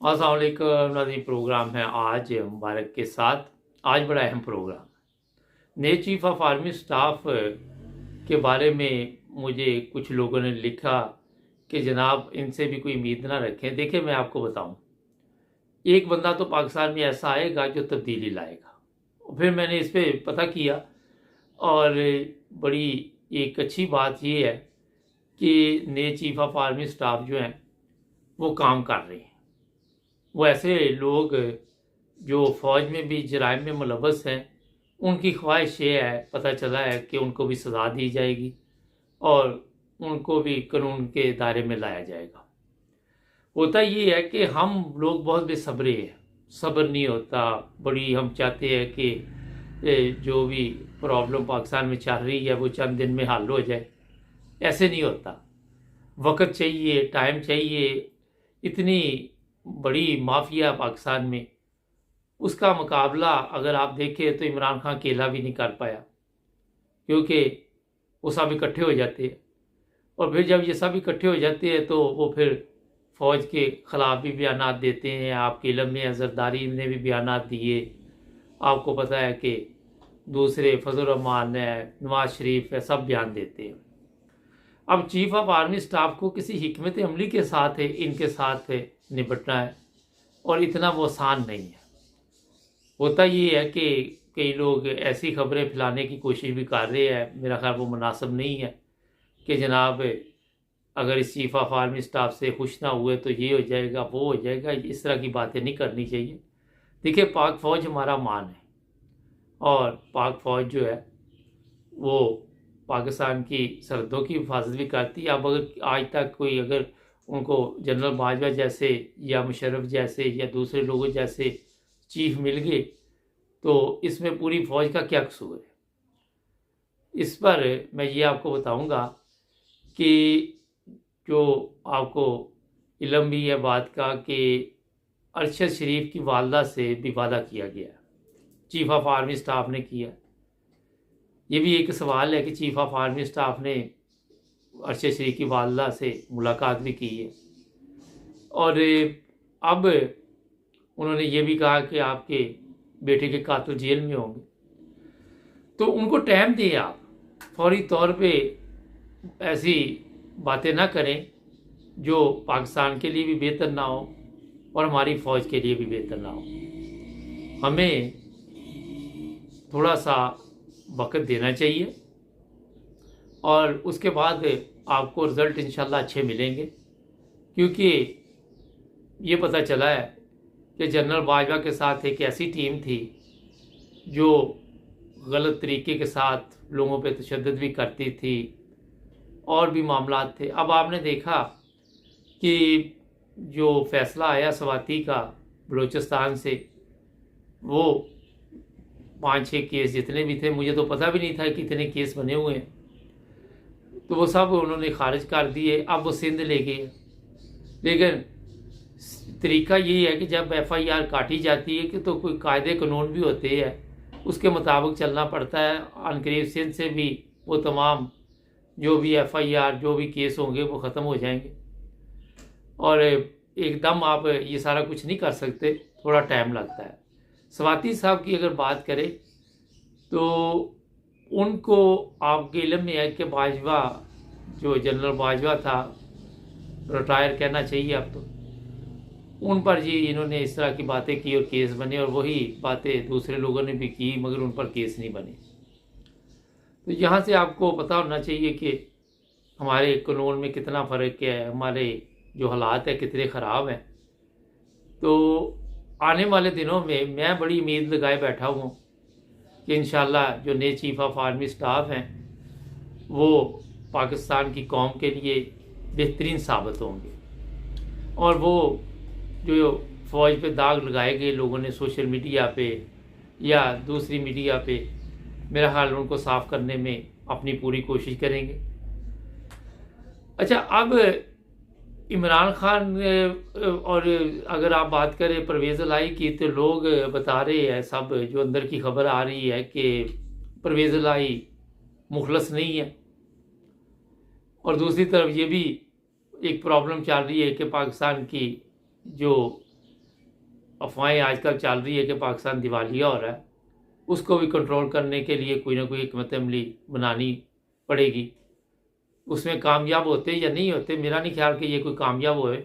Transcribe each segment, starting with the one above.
अस्सलाम वालेकुम नाज़रीन। प्रोग्राम है आज मुबारक के साथ। आज बड़ा अहम प्रोग्राम नए चीफ ऑफ आर्मी स्टाफ के बारे में मुझे कुछ लोगों ने लिखा कि जनाब इनसे भी कोई उम्मीद ना रखें। देखिए, मैं आपको बताऊं, एक बंदा तो पाकिस्तान में ऐसा आएगा जो तब्दीली लाएगा। फिर मैंने इस पर पता किया और बड़ी एक अच्छी बात यह है कि नए चीफ ऑफ आर्मी स्टाफ जो हैं वो काम कर रहे हैं। वो ऐसे लोग जो फ़ौज में भी जराइम में मुलव्वस हैं, उनकी ख्वाहिश ये है, पता चला है कि उनको भी सज़ा दी जाएगी और उनको भी कानून के दायरे में लाया जाएगा। होता ये है कि हम लोग बहुत बेसब्रे हैं, सब्र नहीं होता। बड़ी हम चाहते हैं कि जो भी प्रॉब्लम पाकिस्तान में चल रही है वो चंद दिन में हल हो जाए। ऐसे नहीं होता, वक्त चाहिए, टाइम चाहिए। इतनी बड़ी माफिया पाकिस्तान में, उसका मुकाबला अगर आप देखें तो इमरान खान अकेला भी नहीं कर पाया, क्योंकि वो सब इकट्ठे हो जाते हैं। और फिर जब ये सब इकट्ठे हो जाते हैं तो वो फिर फ़ौज के ख़िलाफ़ भी बयान देते हैं। आपके इलम में जरदारी ने भी बयान दिए। आपको पता है कि दूसरे फजल रहमान है, नवाज शरीफ है, सब बयान देते हैं। अब चीफ ऑफ आर्मी स्टाफ को किसी हिकमत अमली के साथ है इनके साथ निपटना है, और इतना वो आसान नहीं है। होता ये है कि कई लोग ऐसी खबरें फैलाने की कोशिश भी कर रहे हैं। मेरा ख्याल वो मुनासिब नहीं है कि जनाब अगर इस चीफ ऑफ आर्मी स्टाफ से खुश ना हुए तो ये हो जाएगा, वो हो जाएगा। इस तरह की बातें नहीं करनी चाहिए। देखिए, पाक फ़ौज हमारा मान है और पाक फ़ौज जो है वो पाकिस्तान की सरहदों की हिफाजत भी करती है। अब अगर आज तक कोई अगर उनको जनरल बाजवा जैसे या मुशर्रफ जैसे या दूसरे लोगों जैसे चीफ मिल गए तो इसमें पूरी फ़ौज का क्या कसूर है। इस पर मैं ये आपको बताऊंगा कि जो आपको इल्म भी है बात का कि अरशद शरीफ की वालदा से भी वादा किया गया, चीफ ऑफ आर्मी स्टाफ ने किया। ये भी एक सवाल है कि चीफ ऑफ आर्मी स्टाफ ने अरशद शरीफ की वालदा से मुलाकात भी की है, और अब उन्होंने ये भी कहा कि आपके बेटे के कातिल जेल में होंगे। तो उनको टाइम दें, आप फौरी तौर पे ऐसी बातें ना करें जो पाकिस्तान के लिए भी बेहतर ना हो और हमारी फ़ौज के लिए भी बेहतर ना हो। हमें थोड़ा सा वक्त देना चाहिए और उसके बाद आपको रिज़ल्ट इंशाल्लाह अच्छे मिलेंगे, क्योंकि ये पता चला है कि जनरल बाजवा के साथ एक ऐसी टीम थी जो गलत तरीके के साथ लोगों पे तशद्दुद भी करती थी और भी मामलात थे। अब आपने देखा कि जो फैसला आया स्वाति का बलूचिस्तान से, वो 5-6 केस जितने भी थे, मुझे तो पता भी नहीं था कि इतने केस बने हुए हैं, तो वो सब उन्होंने खारिज कर दिए। अब वो सिंध ले गए। लेकिन तरीका यही है कि जब FIR काटी जाती है कि तो कोई कायदे कानून भी होते हैं, उसके मुताबिक चलना पड़ता है। अनकरीब सिंध से भी वो तमाम जो भी FIR जो भी केस होंगे वो ख़त्म हो जाएंगे, और एकदम आप ये सारा कुछ नहीं कर सकते, थोड़ा टाइम लगता है। स्वाति साहब की अगर बात करें तो उनको आपके इल्म में है कि बाजवा जो जनरल बाजवा था, रिटायर कहना चाहिए अब तो, उन पर जी इन्होंने इस तरह की बातें की और केस बने, और वही बातें दूसरे लोगों ने भी की मगर उन पर केस नहीं बने। तो यहाँ से आपको पता होना चाहिए कि हमारे कानून में कितना फ़र्क है, हमारे जो हालात है कितने ख़राब हैं। तो आने वाले दिनों में मैं बड़ी उम्मीद लगाए बैठा हूँ कि इंशाल्लाह जो नए चीफ ऑफ आर्मी स्टाफ हैं वो पाकिस्तान की कौम के लिए बेहतरीन साबित होंगे, और वो जो फ़ौज पे दाग लगाए गए लोगों ने सोशल मीडिया पे या दूसरी मीडिया पे, मेरा ख्याल उनको साफ़ करने में अपनी पूरी कोशिश करेंगे। अच्छा, अब इमरान खान और अगर आप बात करें परवेज़ लाई की, तो लोग बता रहे हैं, सब जो अंदर की खबर आ रही है कि परवेज़ लाई मुखलस नहीं है, और दूसरी तरफ ये भी एक प्रॉब्लम चल रही है कि पाकिस्तान की जो अफवाहें आजकल चल रही है कि पाकिस्तान दिवालिया हो रहा है, उसको भी कंट्रोल करने के लिए कोई ना कोई हिकमत अमली बनानी पड़ेगी। उसमें कामयाब होते या नहीं होते, मेरा नहीं ख्याल कि ये कोई कामयाब होए,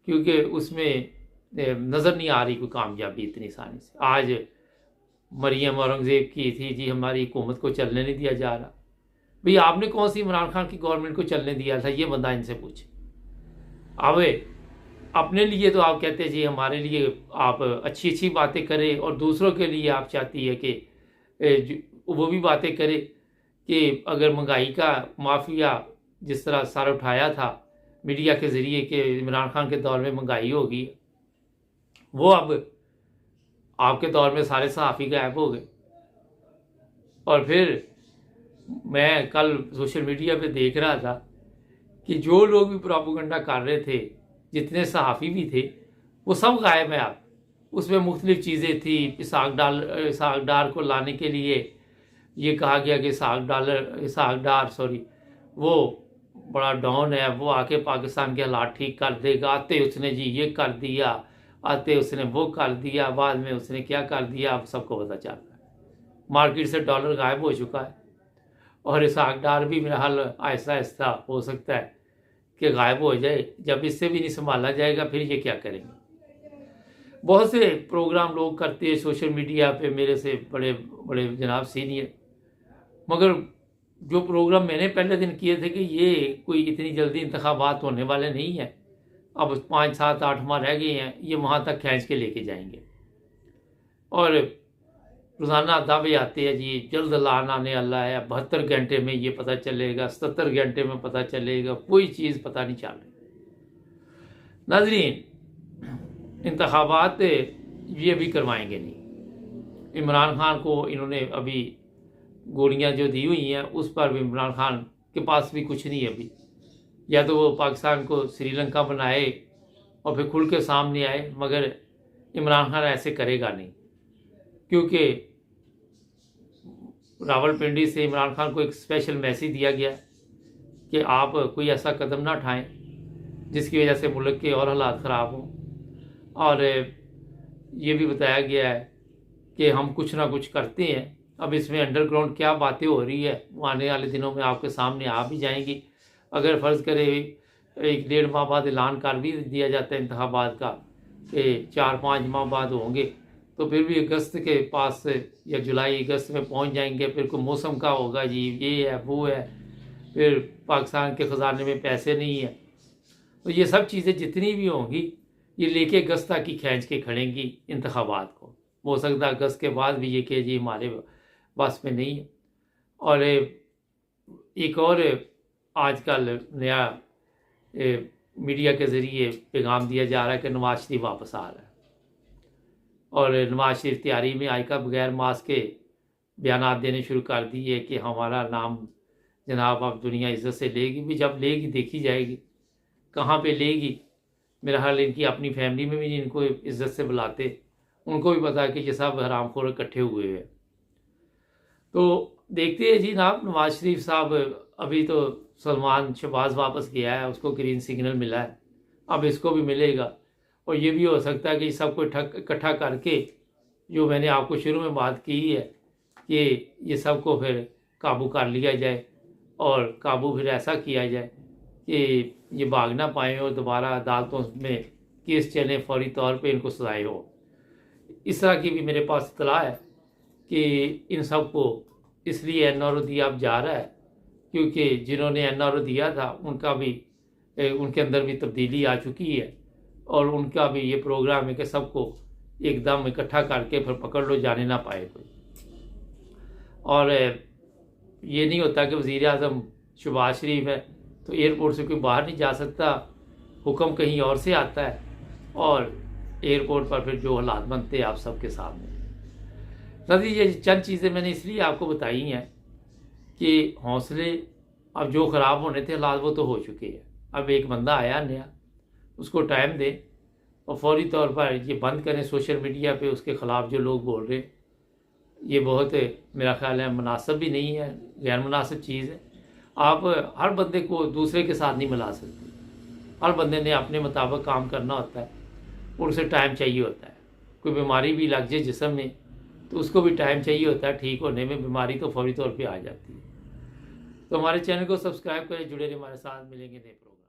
क्योंकि उसमें नज़र नहीं आ रही कोई कामयाबी इतनी आसानी से। आज मरियम औरंगज़ेब की थी जी, हमारी हुकूमत को चलने नहीं दिया जा रहा। भाई आपने कौन सी इमरान खान की गवर्नमेंट को चलने दिया था, ये बंदा इनसे पूछे। अब अपने लिए तो आप कहते हैं जी हमारे लिए आप अच्छी अच्छी बातें करें, और दूसरों के लिए आप चाहती है कि वो भी बातें करे कि अगर महंगाई का माफिया जिस तरह सर उठाया था मीडिया के ज़रिए कि इमरान खान के दौर में महंगाई होगी, वो अब आपके दौर में सारे सहाफ़ी गायब हो गए। और फिर मैं कल सोशल मीडिया पे देख रहा था कि जो लोग भी प्रोपेगेंडा कर रहे थे, जितने सहाफ़ी भी थे, वो सब गायब हैं अब। उसमें मुख्तलिफ़ चीज़ें थी। इसहाक डार को लाने के लिए ये कहा गया कि इसहाक डार वो बड़ा डॉन है, वो आके पाकिस्तान के हालात ठीक कर देगा। आते उसने जी ये कर दिया, आते उसने वो कर दिया, बाद में उसने क्या कर दिया, अब सबको पता चल रहा है। मार्केट से डॉलर गायब हो चुका है, और इसहाक डार भी मेरा हाल आहिस्ता आहिस्ता हो सकता है कि गायब हो जाए। जब इससे भी नहीं संभाला जाएगा फिर ये क्या करेंगे। बहुत से प्रोग्राम लोग करते हैं सोशल मीडिया पे, मेरे से बड़े बड़े जनाब सीनियर, मगर जो प्रोग्राम मैंने पहले दिन किए थे कि ये कोई इतनी जल्दी इंतखाबात होने वाले नहीं है, अब 5, 7, 8 माह रह गए हैं, ये वहाँ तक खींच के लेके जाएंगे। और रोज़ाना दावे आते हैं जी जल्द ऐलान आने वाला है, 72 घंटे में ये पता चलेगा, 77 घंटे में पता चलेगा, कोई चीज़ पता नहीं चल रही। नाज़रीन, इंतखाबात ये भी करवाएंगे नहीं। इमरान खान को इन्होंने अभी गोलियां जो दी हुई हैं उस पर भी इमरान खान के पास भी कुछ नहीं है अभी। या तो वो पाकिस्तान को श्रीलंका बनाए और फिर खुल के सामने आए, मगर इमरान खान ऐसे करेगा नहीं, क्योंकि रावलपिंडी से इमरान खान को एक स्पेशल मैसेज दिया गया कि आप कोई ऐसा कदम ना उठाएं जिसकी वजह से मुल्क के और हालात ख़राब हों। और ये भी बताया गया है कि हम कुछ ना कुछ करते हैं। अब इसमें अंडरग्राउंड क्या बातें हो रही है वो आने वाले दिनों में आपके सामने आ भी जाएंगी। अगर फ़र्ज़ करे 1-1.5 माह बाद ऐलान कर भी दिया जाता है इंतखाबात का कि 4-5 माह बाद होंगे, तो फिर भी अगस्त के पास या जुलाई अगस्त में पहुंच जाएंगे। फिर कोई मौसम का होगा जी, ये है वो है, फिर पाकिस्तान के ख़जाने में पैसे नहीं है, तो ये सब चीज़ें जितनी भी होंगी ये लेके अगस्त तक ही खींच के खड़ेंगी इंतखाबात को। हो सकता है अगस्त के बाद भी ये कि जी हमारे बस में नहीं है। और एक और आजकल नया मीडिया के ज़रिए पैगाम दिया जा रहा है कि नवाज शरीफ वापस आ रहा है, और नवाज शरीफ तैयारी में आएगा, बगैर मास्क के बयान देने शुरू कर दिए कि हमारा नाम जनाब अब दुनिया इज़्ज़त से लेगी। भी जब लेगी देखी जाएगी, कहाँ पे लेगी। मेरा हाल इनकी अपनी फैमिली में भी इनको इज़्ज़त से बुलाते, उनको भी पता है कि ये सब हरामखोर इकट्ठे हुए हैं। तो देखते हैं जी जनाब, नवाज शरीफ साहब अभी तो सलमान शहबाज वापस गया है, उसको ग्रीन सिग्नल मिला है, अब इसको भी मिलेगा। और ये भी हो सकता है कि सबको इकट्ठा करके, जो मैंने आपको शुरू में बात की है कि ये सबको फिर काबू कर लिया जाए, और काबू फिर ऐसा किया जाए कि ये भाग ना पाए और दोबारा अदालतों में केस चले, फौरी तौर पे इनको सजाएं हो। इस तरह की भी मेरे पास इत्तला है कि इन सब को इसलिए NRO दिया अब जा रहा है क्योंकि जिन्होंने NRO दिया था उनका भी उनके अंदर भी तब्दीली आ चुकी है, और उनका भी ये प्रोग्राम है कि सबको एकदम इकट्ठा करके फिर पकड़ लो, जाने ना पाए कोई। और ये नहीं होता कि वज़ीर आज़म शहबाज शरीफ है तो एयरपोर्ट से कोई बाहर नहीं जा सकता, हुक्म कहीं और से आता है, और एयरपोर्ट पर फिर जो हालात बनते हैं आप सबके सामने। नदी ये चंद चीज़ें मैंने इसलिए आपको बताई हैं कि हौसले, अब जो ख़राब होने थे हालात वो तो हो चुके हैं। अब एक बंदा आया नया, उसको टाइम दें और फौरी तौर पर ये बंद करें। सोशल मीडिया पे उसके ख़िलाफ़ जो लोग बोल रहे हैं ये बहुत मेरा ख्याल है मुनासिब भी नहीं है, गैर मुनासिब चीज़ है। आप हर बंदे को दूसरे के साथ नहीं मिला सकते, हर बंदे ने अपने मुताबिक काम करना होता है, उनसे टाइम चाहिए होता है। कोई बीमारी भी लग जाए जिस्म में तो उसको भी टाइम चाहिए होता है ठीक होने में, बीमारी तो फौरी तौर पे आ जाती है। तो हमारे चैनल को सब्सक्राइब करें, जुड़े रहिए हमारे साथ, मिलेंगे नए प्रोग्राम।